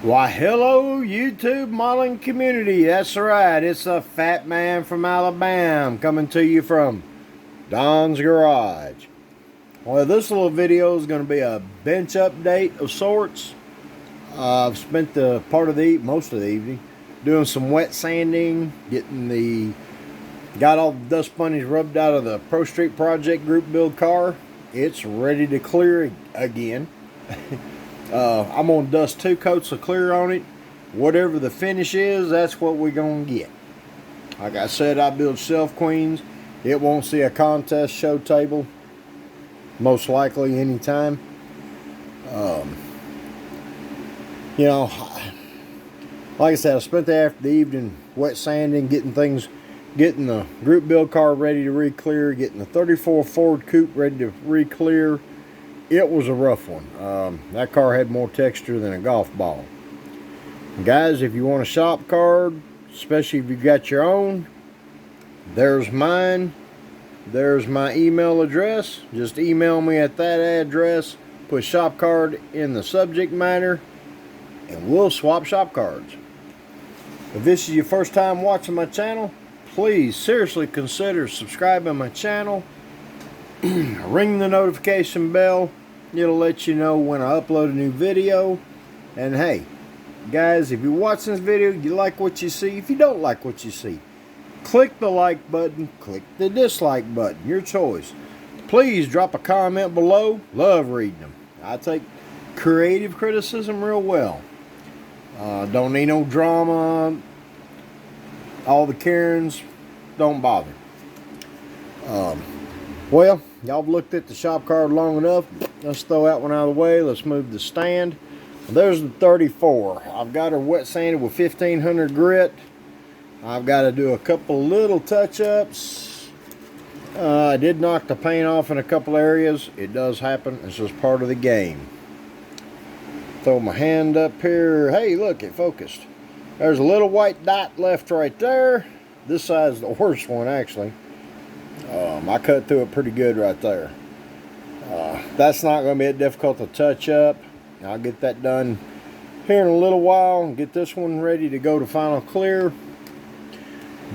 Why, hello, YouTube modeling community. That's right, it's the Fat Man from Alabama coming to you from Don's Garage. Well, this little video is going to be a bench update of sorts. I've spent most of the evening doing some wet sanding, got all the dust bunnies rubbed out of the Pro Street Project group build car. It's ready to clear again. I'm going to dust 2 coats of clear on it. Whatever the finish is, that's what we're going to get. Like I said, I build shelf queens. It won't see a contest show table, most likely anytime. You know, like I said, I spent the evening wet sanding, getting the group build car ready to re-clear, getting the 34 Ford Coupe ready to re-clear. It was a rough one. That car had more texture than a golf ball. Guys, if you want a shop card, especially if you've got your own, there's mine. There's my email address. Just email me at that address. Put shop card in the subject matter, and we'll swap shop cards. If this is your first time watching my channel, please seriously consider subscribing to my channel. Ring the notification bell. It'll let you know when I upload a new video. And hey, guys, if you're watching this video, you like what you see. If you don't like what you see, click the like button, click the dislike button, your choice. Please drop a comment below. Love reading them. I take creative criticism real well. Don't need no drama. All the Karens, don't bother. Well, y'all have looked at the shop card long enough. Let's throw that one out of the way. Let's move the stand. There's the 34. I've got her wet sanded with 1500 grit. I've got to do a couple little touch-ups. I did knock the paint off in a couple areas. It does happen. It's just part of the game. Throw my hand up here. Hey, look, it focused. There's a little white dot left right there. This side's the worst one, actually. I cut through it pretty good right there. That's not going to be difficult to touch up. I'll get that done here in a little while and get this one ready to go to final clear.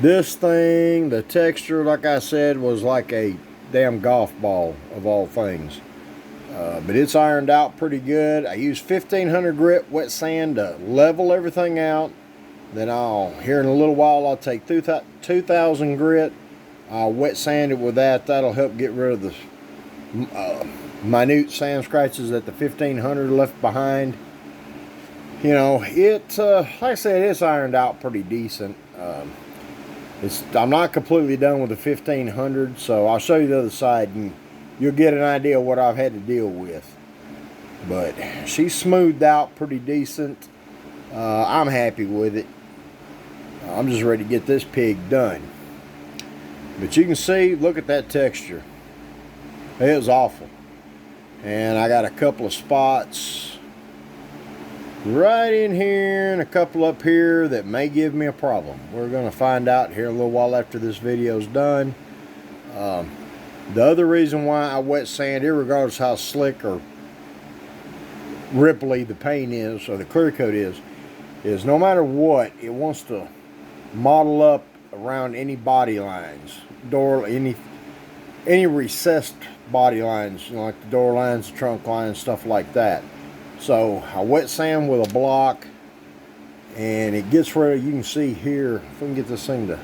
This thing, the texture, like I said, was like a damn golf ball of all things. But it's ironed out pretty good. I used 1500 grit wet sand to level everything out. Then here in a little while, I'll take 2000 grit. I'll wet sand it with that. That'll help get rid of the minute sand scratches that the 1500 left behind. You know, like I said, it's ironed out pretty decent. I'm not completely done with the 1500, so I'll show you the other side and you'll get an idea of what I've had to deal with. But she's smoothed out pretty decent. I'm happy with it. I'm just ready to get this pig done. But you can see, look at that texture. It was awful. And I got a couple of spots right in here and a couple up here that may give me a problem. We're going to find out here a little while after this video's done. The other reason why I wet sand, irregardless how slick or ripply the paint is or the clear coat is no matter what, it wants to model up around any body lines, any recessed body lines, you know, like the door lines, the trunk lines, stuff like that. So I wet sand with a block, and it gets rid of, you can see here, if we can get this thing to,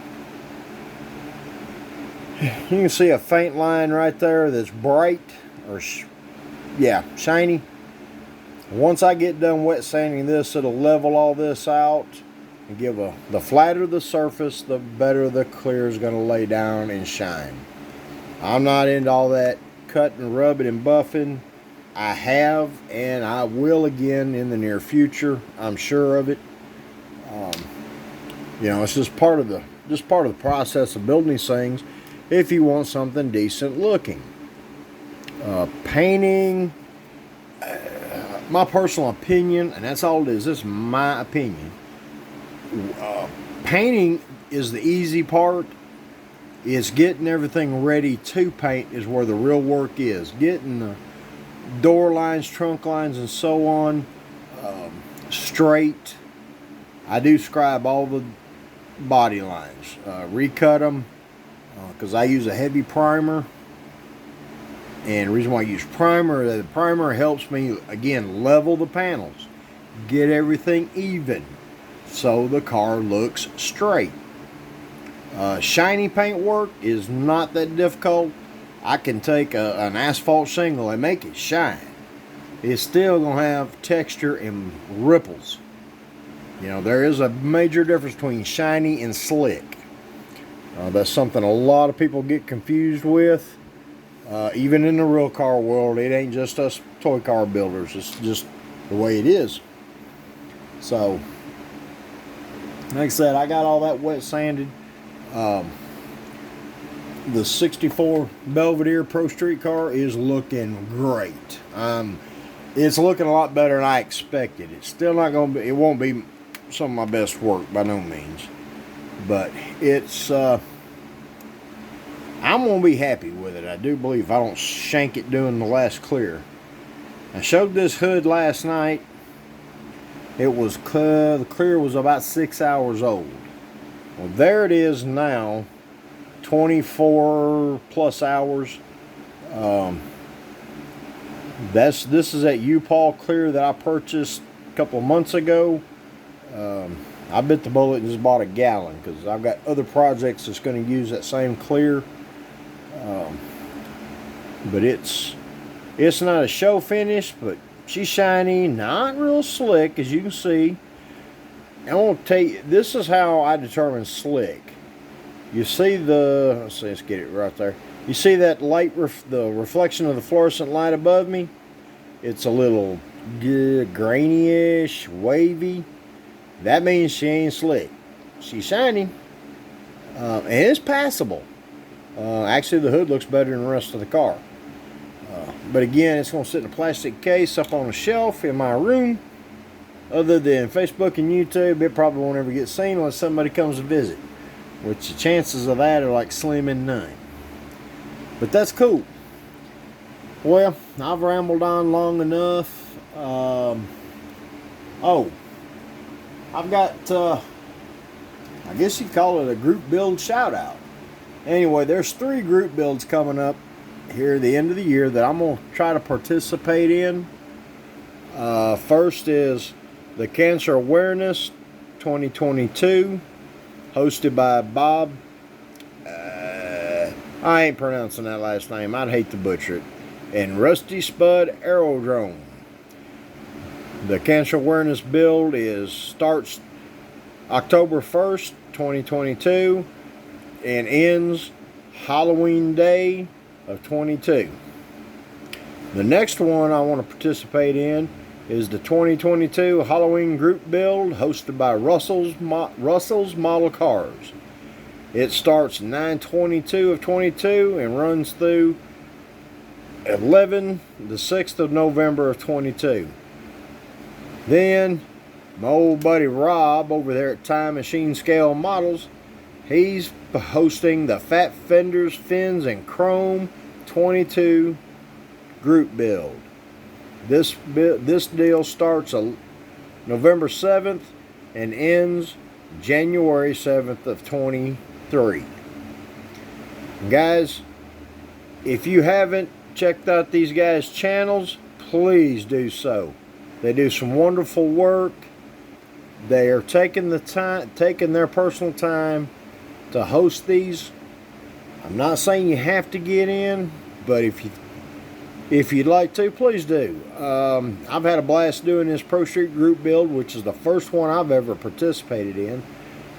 you can see a faint line right there that's bright, or shiny. Once I get done wet sanding this, it'll level all this out and give the flatter the surface, the better the clear is going to lay down and shine. I'm not into all that cutting, rubbing, and buffing. I have, and I will again in the near future. I'm sure of it. You know, it's just part of the process of building these things. If you want something decent looking, painting. My personal opinion, and that's all it is. This is my opinion. Painting is the easy part. It's getting everything ready to paint is where the real work is. Getting the door lines, trunk lines, and so on straight. I do scribe all the body lines, recut them, because I use a heavy primer. And the reason why I use primer, the primer helps me, again, level the panels, get everything even, so the car looks straight. Shiny paint work is not that difficult. I can take an asphalt shingle and make it shine. It's still going to have texture and ripples. You know, there is a major difference between shiny and slick. That's something a lot of people get confused with. Even in the real car world, it ain't just us toy car builders. It's just the way it is. So, like I said, I got all that wet sanded. The 64 Belvedere Pro Street car is looking great. It's looking a lot better than I expected. It's still not going to be, it won't be some of my best work by no means. But it's, I'm going to be happy with it. I do believe if I don't shank it doing the last clear. I showed this hood last night. It was, the clear was about 6 hours old. Well, there it is now, 24 plus hours. This is that U-POL clear that I purchased a couple of months ago. I bit the bullet and just bought a gallon because I've got other projects that's going to use that same clear. But it's not a show finish, but she's shiny, not real slick, as you can see. I want to tell you, this is how I determine slick. You see let's get it right there. You see that light, the reflection of the fluorescent light above me? It's a little grainy-ish, wavy. That means she ain't slick. She's shiny. And it's passable. Actually, the hood looks better than the rest of the car. But again, it's going to sit in a plastic case up on a shelf in my room. Other than Facebook and YouTube, it probably won't ever get seen unless somebody comes to visit. Which the chances of that are like slim and none. But that's cool. Well, I've rambled on long enough. I've got, I guess you'd call it a group build shout out. Anyway, there's 3 group builds coming up here at the end of the year that I'm going to try to participate in. First is the Cancer Awareness 2022, hosted by Bob. I ain't pronouncing that last name. I'd hate to butcher it. And Rusty Spud Aerodrome. The Cancer Awareness build starts October 1st, 2022, and ends Halloween Day of 22. The next one I want to participate in is the 2022 Halloween group build hosted by Russell's Model Cars. It starts 9/22 of 22 and runs through the 6th of November of 22. Then my old buddy Rob over there at Time Machine Scale Models, he's hosting the Fat Fenders, Fins, and Chrome 22 group build. This deal starts November 7th and ends January 7th of 23. Guys, if you haven't checked out these guys' channels, please do so. They do some wonderful work. They are taking their personal time to host these. I'm not saying you have to get in, but if you'd like to, please do. I've had a blast doing this Pro Street group build, which is the first one I've ever participated in.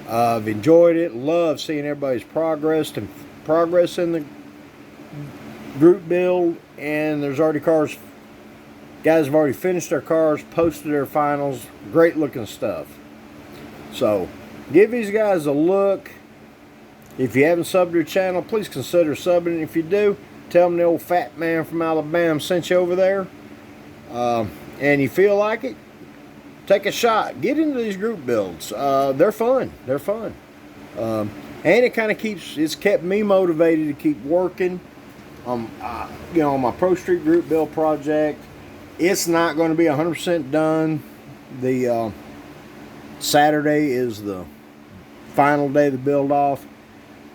I've enjoyed it, love seeing everybody's progress in the group build, and there's already guys have already finished their cars, posted their finals, great looking stuff. So give these guys a look. If you haven't subbed their channel, please consider subbing. If you do, tell them the old fat man from Alabama sent you over there. And you feel like it, take a shot. Get into these group builds. They're fun. They're fun. And it kind of it's kept me motivated to keep working. On my Pro Street group build project. It's not going to be 100% done The Saturday is the final day of the build off.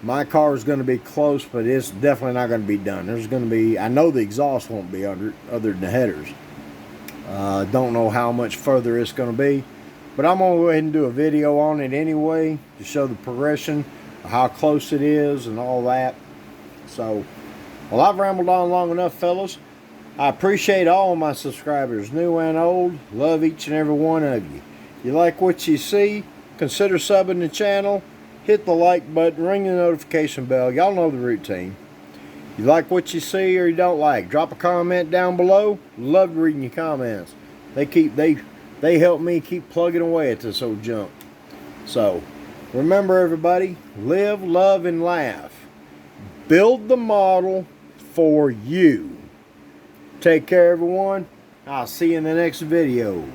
My car is going to be close, but it's definitely not going to be done. There's going to be, I know the exhaust won't be under, other than the headers. Don't know how much further it's going to be, but I'm going to go ahead and do a video on it anyway to show the progression, how close it is and all that. So, well, I've rambled on long enough, fellas. I appreciate all my subscribers, new and old. Love each and every one of you. You like what you see, consider subbing the channel. Hit the like button, ring the notification bell. Y'all know the routine. You like what you see or you don't like, drop a comment down below. Love reading your comments. They help me keep plugging away at this old junk. So, remember everybody, live, love, and laugh. Build the model for you. Take care, everyone. I'll see you in the next video.